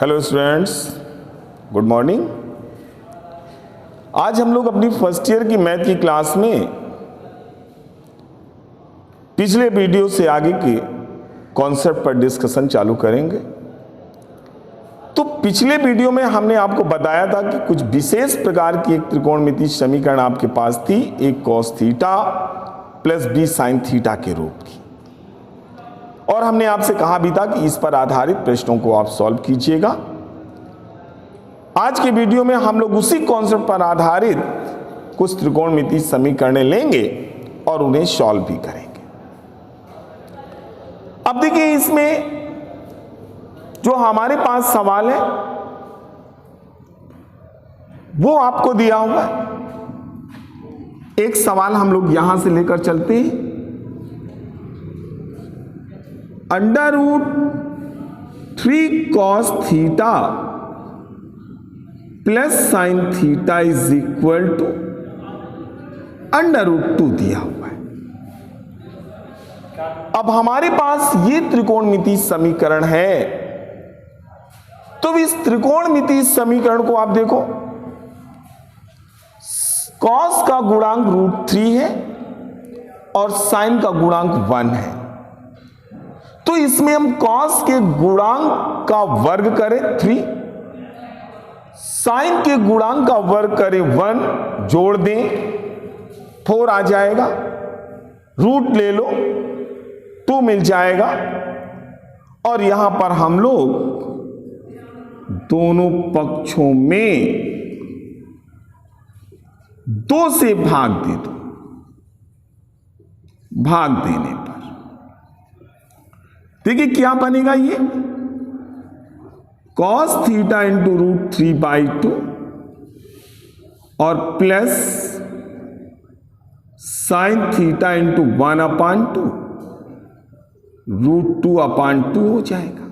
Hello students, good morning. आज हम लोग अपनी फर्स्ट ईयर की मैथ की क्लास में पिछले वीडियो से आगे के कॉन्सेप्ट पर डिस्कशन चालू करेंगे। तो पिछले वीडियो में हमने आपको बताया था कि कुछ विशेष प्रकार की एक त्रिकोणमितीय समीकरण आपके पास थी, एक cos theta plus B sine theta के रूप की, और हमने आपसे कहा भी था कि इस पर आधारित प्रश्नों को आप सॉल्व कीजिएगा। आज के वीडियो में हम लोग उसी कॉन्सेप्ट पर आधारित कुछ त्रिकोणमितीय समीकरण लेंगे और उन्हें सॉल्व भी करेंगे। अब देखिए, इसमें जो हमारे पास सवाल है वो आपको दिया हुआ है। एक सवाल हम लोग यहां से लेकर चलते हैं। √3 cos theta plus sine theta is equal to √2 दिया हुआ है। अब हमारे पास ये त्रिकोणमितीय समीकरण है, तो इस त्रिकोणमितीय समीकरण को आप देखो, cos का गुणांक √3 है और साइन का गुणांक 1 है। तो इसमें हम cos के गुणांक का वर्ग करें 3, साइन के गुणांक का वर्ग करें 1, जोड़ दें 4 आ जाएगा, रूट ले लो 2 मिल जाएगा, और यहां पर हम लोग दोनों पक्षों में 2 से भाग दे दो। भाग देने पर देखिए क्या बनेगा, ये cos थीटा इंटू √3/2 और प्लस साइन थीटा इंटू 1/2 √2/2 हो जाएगा।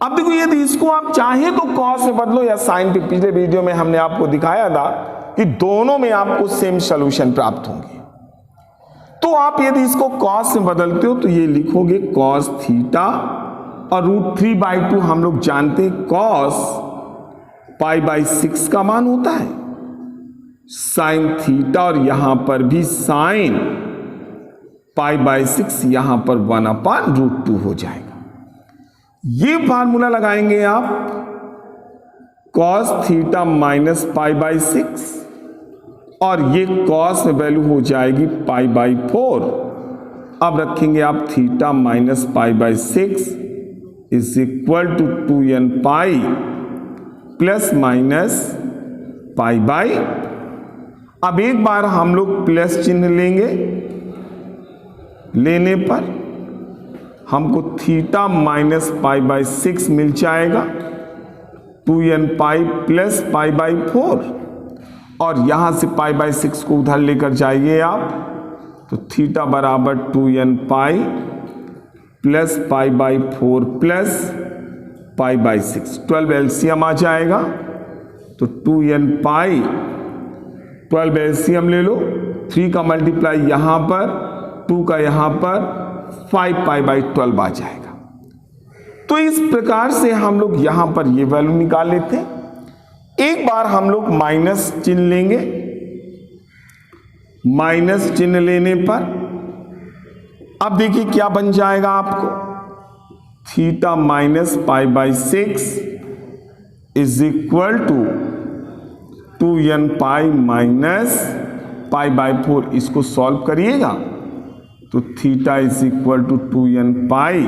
अब देखो, यदि इसको आप चाहें तो cos में बदलो या साइन पे। पिछले वीडियो में हमने आपको दिखाया था कि दोनों में आपको सेम सॉल्यूशन प्राप्त होंगे। तो आप यदि इसको cos में बदलते हो तो ये लिखोगे cos थीटा, और √3/2 हम लोग जानते हैं cos π/6 का मान होता है, साइन थीटा, और यहां पर भी साइन π/6, यहां पर 1/√2 हो जाएगा। ये फार्मूला लगाएंगे आप, cos थीटा माइनस π/6, और ये cos में वैल्यू हो जाएगी π/4। अब रखेंगे आप theta minus π/6 is equal to 2n pi plus minus π/। अब एक बार हम लोग प्लस चिन्ह लेंगे, लेने पर हमको थीटा माइनस π/6 मिल जाएगा, 2n पाई प्लस π/4, और यहां से π/6 को उधर लेकर जाइए आप, तो थीटा बराबर 2n pi plus π/4 plus π/6, 12 LCM आ जाएगा। तो 2n पाई 12 एलसीएम ले लो, 3 का मल्टीप्लाई यहां पर, 2 का यहां पर, 5 π/12 आ जाएगा। तो इस प्रकार से हम लोग यहां पर ये वैल्यू निकाल लेते हैं। एक बार हम लोग माइनस चिन्ह लेंगे, माइनस चिन्ह लेने पर अब देखिए क्या बन जाएगा आपको, theta minus π/6 is equal to 2n pi minus π/4। इसको सॉल्व करिएगा तो theta is equal to 2n pi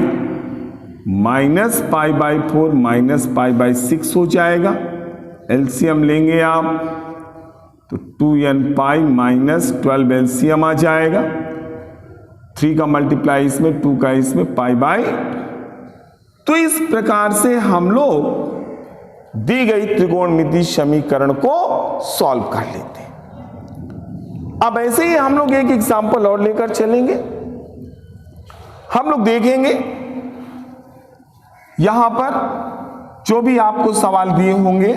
minus π/4 minus π/6 हो जाएगा। एलसीएम लेंगे आप तो 2n पाई माइनस 12 एलसीएम आ जाएगा, 3 का मल्टीप्लाई इसमें, 2 का इसमें, π/। तो इस प्रकार से हम लोग दी गई त्रिकोणमितीय समीकरण को सॉल्व कर लेते हैं। अब ऐसे ही हम लोग एक एग्जांपल और लेकर चलेंगे। हम लोग देखेंगे यहां पर जो भी आपको सवाल दिए होंगे,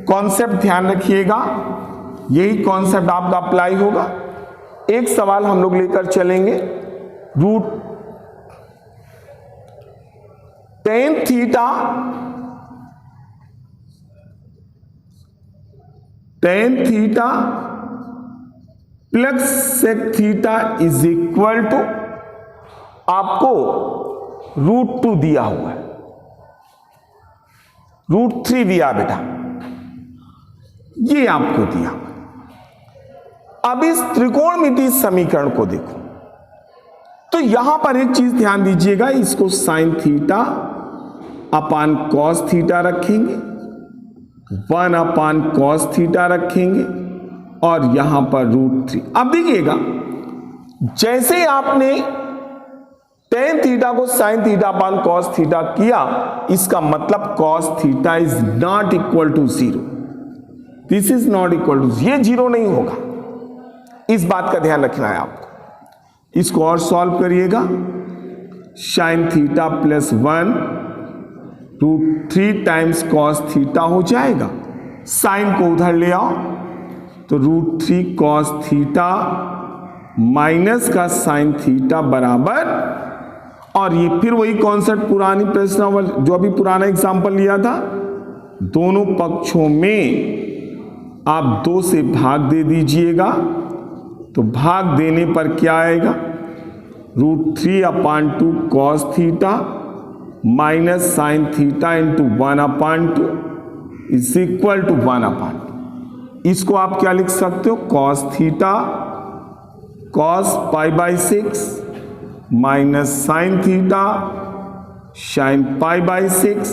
कॉन्सेप्ट ध्यान रखिएगा, यही कॉन्सेप्ट आपका अप्लाई होगा। एक सवाल हम लोग लेकर चलेंगे, √tan theta tan theta plus sec theta is equal to, आपको √2 दिया हुआ है, √3 दिया बेटा, ये आपको दिया। अब इस त्रिकोणमितीय समीकरण को देखो, तो यहां पर एक चीज ध्यान दीजिएगा, इसको sign theta upon cos theta रखेंगे, 1 अपान कॉस थीटा रखेंगे और यहां पर √3। अब देखिएगा, जैसे आपने टेन थीटा को sine theta upon cos theta किया, इसका मतलब cos theta is not equal to 0, this is not equal to, ये 0 नहीं होगा, इस बात का ध्यान रखना है आपको। इसको और सॉल्व करिएगा, sign theta plus 1 √3 times cos theta हो जाएगा, साइन को उधर ले आओ तो √3 कॉस थीटा माइनस का साइन थीटा बराबर, और ये फिर वही कॉन्सेप्ट पुरानी प्रश्नावली जो अभी पुराना एग्जाम्पल लिया था, दोनों पक्षों में आप 2 से भाग दे दीजिएगा, तो भाग देने पर क्या आएगा, √3/2 cos theta minus sine theta into 1/2 is equal to 1/2। इसको आप क्या लिख सकते हो, cos theta cos π/6 minus sine theta sine π/6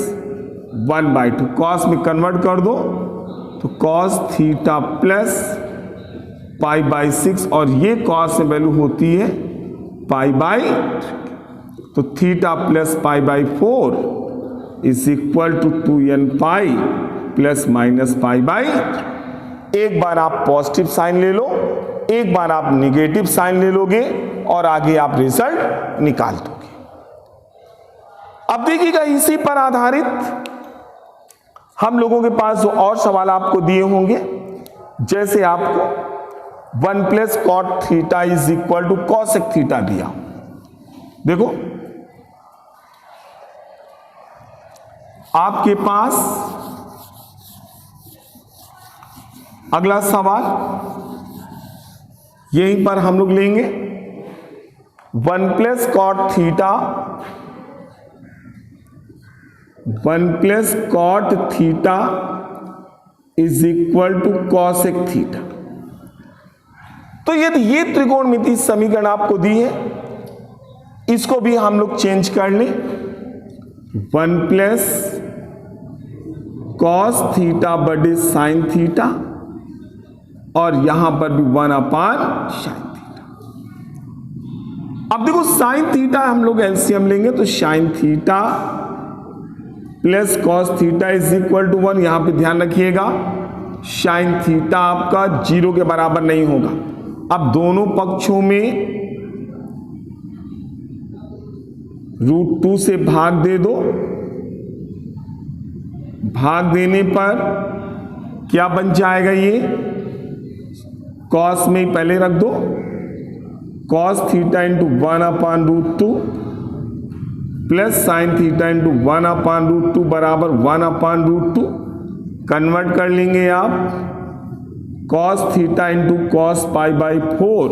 1/2, कॉस में कन्वर्ट कर दो तो कॉस थीटा प्लस π/6, और ये कॉस में वैल्यू होती है π/3, तो theta plus π/4 is equal to 2n pi plus minus π/3। एक बार आप पॉजिटिव साइन ले लो, एक बार आप निगेटिव साइन ले लोगे और आगे आप रिजल्ट निकाल दोगे। अब देखिएगा, इसी पर आधारित हम लोगों के पास जो और सवाल आपको दिए होंगे, जैसे आपको 1 plus cot theta is equal to cosec theta दिया। देखो आपके पास अगला सवाल यहीं पर हम लोग लेंगे, 1 plus cot theta 1 plus cot theta is equal to cosec theta. तो यदि ये त्रिकोणमितीय समीकरण आपको दी है, इसको भी हम लोग चेंज कर लें, 1 प्लस कॉस थीटा बटे साइन थीटा, और यहां पर भी 1/sin थीटा। अब देखो साइन थीटा हम लोग एलसीएम लेंगे, तो sine theta plus cos theta is equal to 1। यहां पे ध्यान रखिएगा, साइन थीटा आपका 0 के बराबर नहीं होगा। अब दोनों पक्षों में √2 से भाग दे दो, भाग देने पर क्या बन जाएगा, ये कॉस में पहले रख दो, cos theta into 1/√2 plus sine theta into 1/√2 बराबर 1/√2। कन्वर्ट कर लेंगे आप, cos theta into cos π/4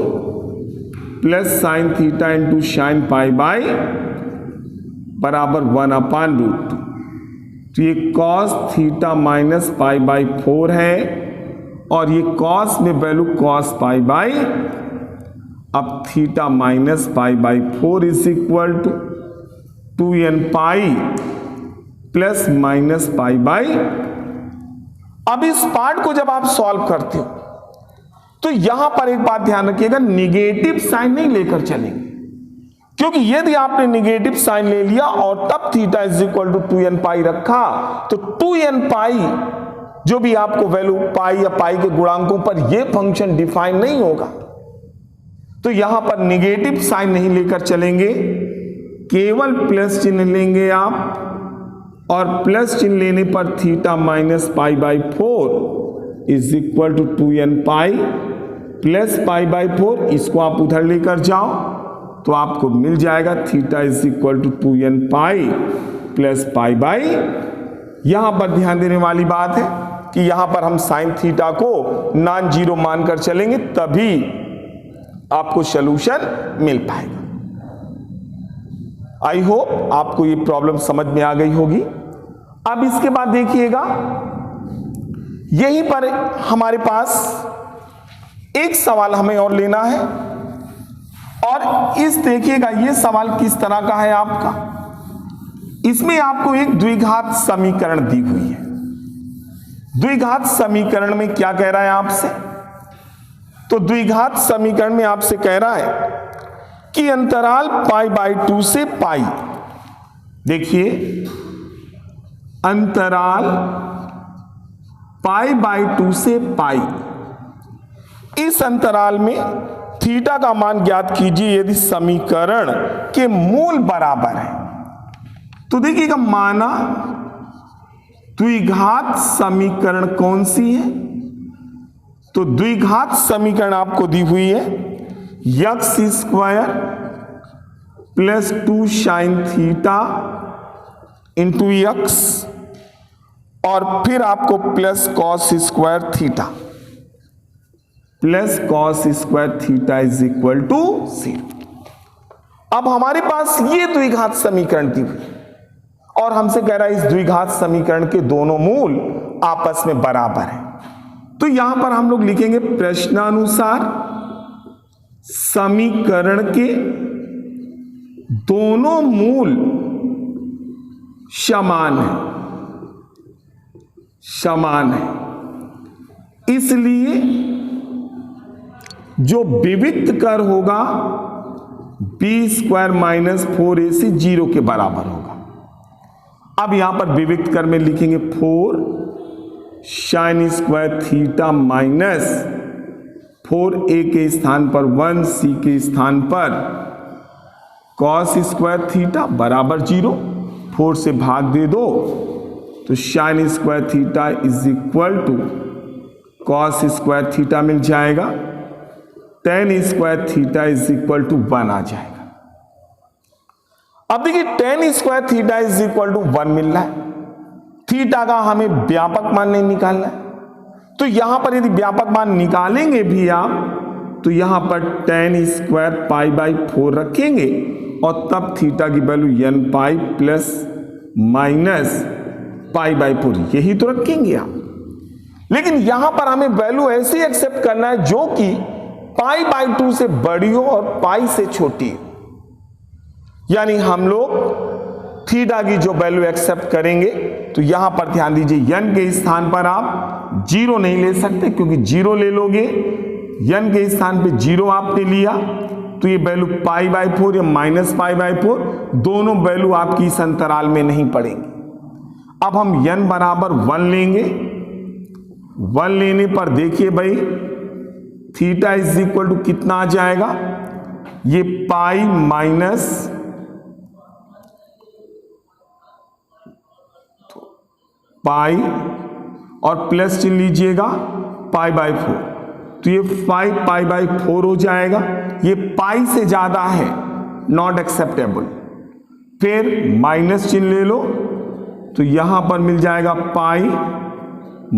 plus sine theta into sine π/, बराबर 1/√2। तो ये कॉस थीटा माइनस π/4 है, और ये कॉस में वैल्यू कॉस π/, अब theta minus π/4 is equal to 2n pi plus minus π/। अब इस पार्ट को जब आप सॉल्व करते हो, तो यहां पर एक बात ध्यान रखिएगा, निगेटिव साइन नहीं लेकर चलेंगे, क्योंकि यदि आपने निगेटिव साइन ले लिया और तब theta is equal to 2n pi रखा, तो 2n पाई जो भी आपको वैल्यू पाई या पाई के गुणांकों पर यह फंक्शन डिफाइन नहीं होगा। तो यहां पर निगेटिव साइन नहीं लेकर चलेंगे, केवल प्लस चिन्ह लेंगे आप, और प्लस चिन्ह लेने पर theta minus π/4 is equal to 2n pi plus π/4। इसको आप उधर लेकर जाओ तो आपको मिल जाएगा theta is equal to 2n pi plus π/। यहां पर ध्यान देने वाली बात है, कि यहां पर हम साइन थीटा को नॉन जीरो मानकर चलेंगे, तभी आपको सॉल्यूशन मिल पाएगा। आई होप आपको ये प्रॉब्लम समझ में आ गई होगी। अब इसके बाद देखिएगा, यहीं पर हमारे पास एक सवाल हमें और लेना है, और इस देखिएगा ये सवाल किस तरह का है आपका। इसमें आपको एक द्विघात समीकरण दी हुई है। द्विघात समीकरण में क्या कह रहा है आपसे, तो द्विघात समीकरण में आपसे कह रहा है कि अंतराल π/2 से पाई, देखिए अंतराल π/2 से पाई, इस अंतराल में थीटा का मान ज्ञात कीजिए यदि समीकरण के मूल बराबर है। तो देखिएगा, माना द्विघात समीकरण कौन सी है, तो द्विघात समीकरण आपको दी हुई है x² + 2 sin theta into x, और फिर आपको plus cos² theta, plus cos² theta is equal to 0। अब हमारे पास ये द्विघात समीकरण दी हुई और हमसे कह रहा है इस द्विघात समीकरण के दोनों मूल आपस में बराबर है। तो यहां पर हम लोग लिखेंगे प्रश्नानुसार समीकरण के दोनों मूल समान है, इसलिए जो विविक्त कर होगा b² - 4ac 0 के बराबर होगा। अब यहां पर विविक्त कर में लिखेंगे 4 sin² थीटा माइनस 4a के स्थान पर 1c के स्थान पर cos² थीटा बराबर 0, 4 से भाग दे दो तो sin² theta is equal to cos² theta मिल जाएगा, tan² theta is equal to 1 आ जाएगा। अब देखिए tan² theta is equal to 1 मिल रहा है, थीटा का हमें व्यापक मान नहीं निकालना है, तो यहां पर यदि व्यापक मान निकालेंगे भी आप तो यहां पर tan² π/4 रखेंगे और तब थीटा की वैल्यू n π प्लस माइनस π/4 यही तो रखेंगे आप। लेकिन यहां पर हमें वैल्यू ऐसे एक्सेप्ट करना है जो कि π/2 से बड़ी हो और पाई से छोटी हो, यानी हम लोग थीटा की जो वैल्यू एक्सेप्ट करेंगे तो यहां पर ध्यान दीजिए n के स्थान पर आप 0 नहीं ले सकते, क्योंकि 0 ले लोगे n के स्थान पे 0 आपने लिया तो ये वैल्यू π/4 या माइनस π/4 दोनों वैल्यू आपकी इस अंतराल में नहीं पड़ेंगी। अब हम n बराबर 1 लेंगे, 1 लेने पर देखिए भाई थीटा इज इक्वल टू कितना आ जाएगा, ये पाई माइनस पाई और प्लस चिन्ह लीजिएगा π/4, तो ये 5 π/4 हो जाएगा, ये पाई से ज्यादा है नॉट एक्सेप्टेबल। फिर माइनस चिन्ह ले लो तो यहां पर मिल जाएगा पाई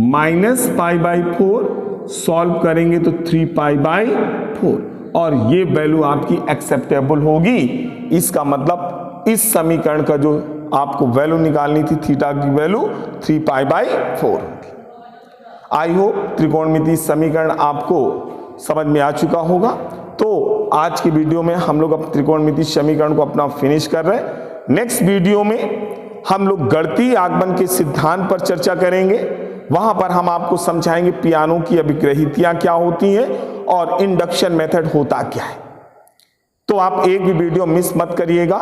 माइनस π/4, सॉल्व करेंगे तो 3 π/4 और ये वैल्यू आपकी एक्सेप्टेबल होगी। इसका मतलब इस समीकरण का जो आपको वैल्यू निकालनी थी थीटा की वैल्यू 3 π/4 होगी। आई होप त्रिकोणमितीय समीकरण आपको समझ में आ चुका होगा। तो आज की वीडियो में हम लोग अब त्रिकोणमितीय समीकरण को अपना फिनिश कर रहे हैं। नेक्स्ट वीडियो में हम लोग गणितीय आगमन के सिद्धांत पर चर्चा करेंगे। वहां पर हम आपको समझाएंगे पियानो की अभिग्रहितियां क्या होती हैं और इंडक्शन मेथड होता क्या है। तो आप एक भी वीडियो मिस मत करिएगा,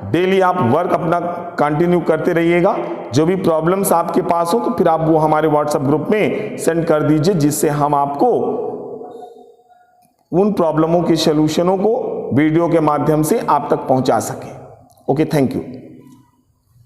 डेली आप वर्क अपना कंटिन्यू करते रहिएगा। जो भी प्रॉब्लम्स आपके पास हो तो फिर आप वो हमारे व्हाट्सएप ग्रुप में सेंड कर दीजिए, जिससे हम आपको उन प्रॉब्लमों के सॉल्यूशनों को वीडियो के माध्यम से आप तक पहुंचा सकें। Okay, thank you.